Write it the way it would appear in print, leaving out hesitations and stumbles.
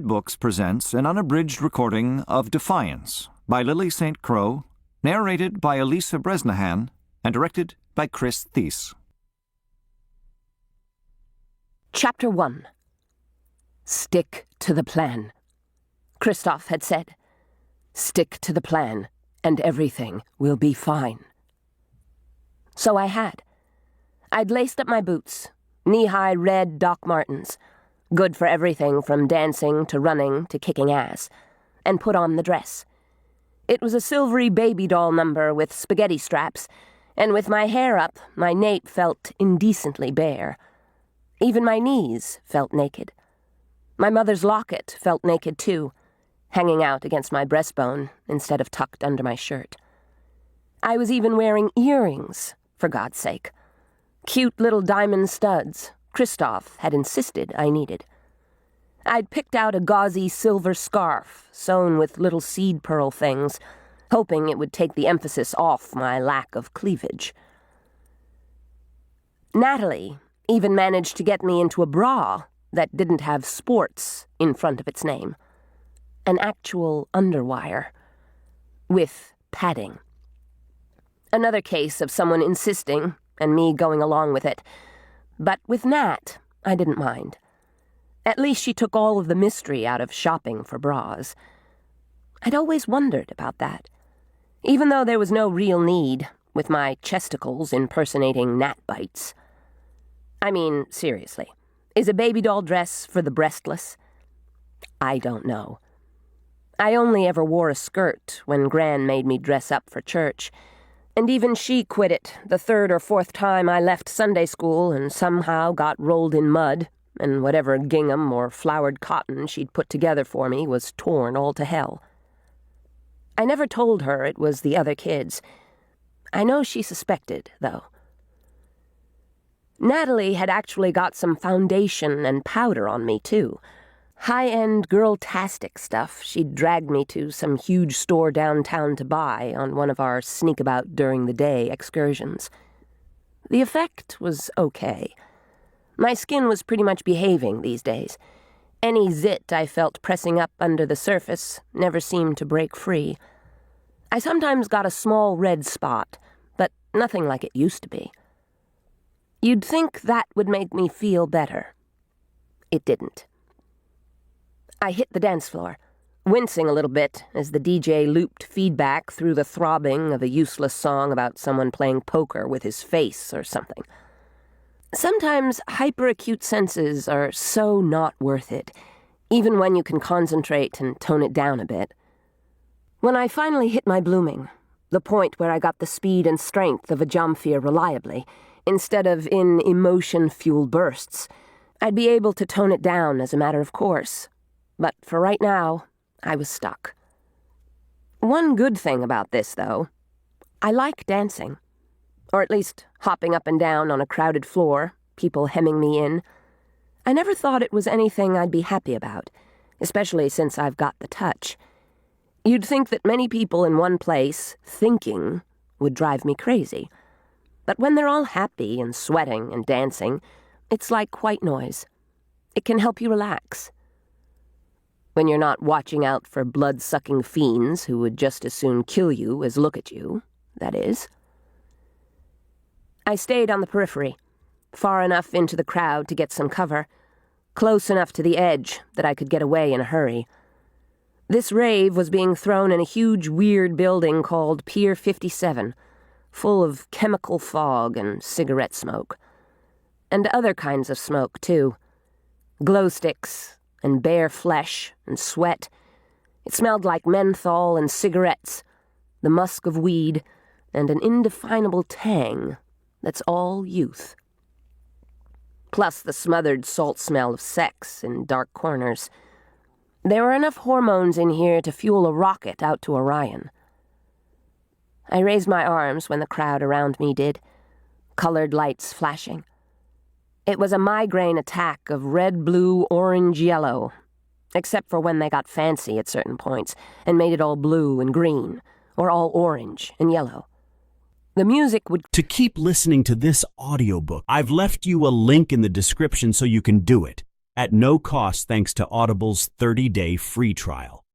Books presents an unabridged recording of Defiance by Lili St. Crow, narrated by Elisa Bresnahan, and directed by Chris Thies. Chapter 1. Stick to the plan. Christoph had said, "Stick to the plan, and everything will be fine." So I had. I'd laced up my boots, knee-high red Doc Martens, good for everything from dancing to running to kicking ass, and put on the dress. It was a silvery baby doll number with spaghetti straps, and with my hair up, my nape felt indecently bare. Even my knees felt naked. My mother's locket felt naked too, hanging out against my breastbone instead of tucked under my shirt. I was even wearing earrings, for God's sake. Cute little diamond studs Christoph had insisted I needed. I'd picked out a gauzy silver scarf sewn with little seed pearl things, hoping it would take the emphasis off my lack of cleavage. Natalie even managed to get me into a bra that didn't have sports in front of its name. An actual underwire. With padding. Another case of someone insisting, and me going along with it. But with Nat, I didn't mind. At least she took all of the mystery out of shopping for bras. I'd always wondered about that. Even though there was no real need, with my chesticles impersonating gnat bites. I mean, seriously, is a baby doll dress for the breastless? I don't know. I only ever wore a skirt when Gran made me dress up for church, and even she quit it the third or fourth time I left Sunday school and somehow got rolled in mud, and whatever gingham or flowered cotton she'd put together for me was torn all to hell. I never told her it was the other kids. I know she suspected, though. Natalie had actually got some foundation and powder on me, too. High-end girl-tastic stuff she'd dragged me to some huge store downtown to buy on one of our sneak-about-during-the-day excursions. The effect was okay. My skin was pretty much behaving these days. Any zit I felt pressing up under the surface never seemed to break free. I sometimes got a small red spot, but nothing like it used to be. You'd think that would make me feel better. It didn't. I hit the dance floor, wincing a little bit as the DJ looped feedback through the throbbing of a useless song about someone playing poker with his face or something. Sometimes hyperacute senses are so not worth it, even when you can concentrate and tone it down a bit. When I finally hit my blooming, the point where I got the speed and strength of a Jamfir reliably, instead of in emotion-fueled bursts, I'd be able to tone it down as a matter of course. But for right now, I was stuck. One good thing about this, though, I like dancing. Or at least hopping up and down on a crowded floor, people hemming me in. I never thought it was anything I'd be happy about, especially since I've got the touch. You'd think that many people in one place, thinking, would drive me crazy. But when they're all happy and sweating and dancing, it's like white noise. It can help you relax. When you're not watching out for blood-sucking fiends who would just as soon kill you as look at you, that is. I stayed on the periphery, far enough into the crowd to get some cover, close enough to the edge that I could get away in a hurry. This rave was being thrown in a huge, weird building called Pier 57, full of chemical fog and cigarette smoke. And other kinds of smoke, too. Glow sticks and bare flesh and sweat. It smelled like menthol and cigarettes, the musk of weed, and an indefinable tang that's all youth. Plus the smothered salt smell of sex in dark corners. There were enough hormones in here to fuel a rocket out to Orion. I raised my arms when the crowd around me did, colored lights flashing. It was a migraine attack of red, blue, orange, yellow, except for when they got fancy at certain points and made it all blue and green, or all orange and yellow. The music would... To keep listening to this audiobook, I've left you a link in the description so you can do it. at no cost thanks to Audible's 30-day free trial.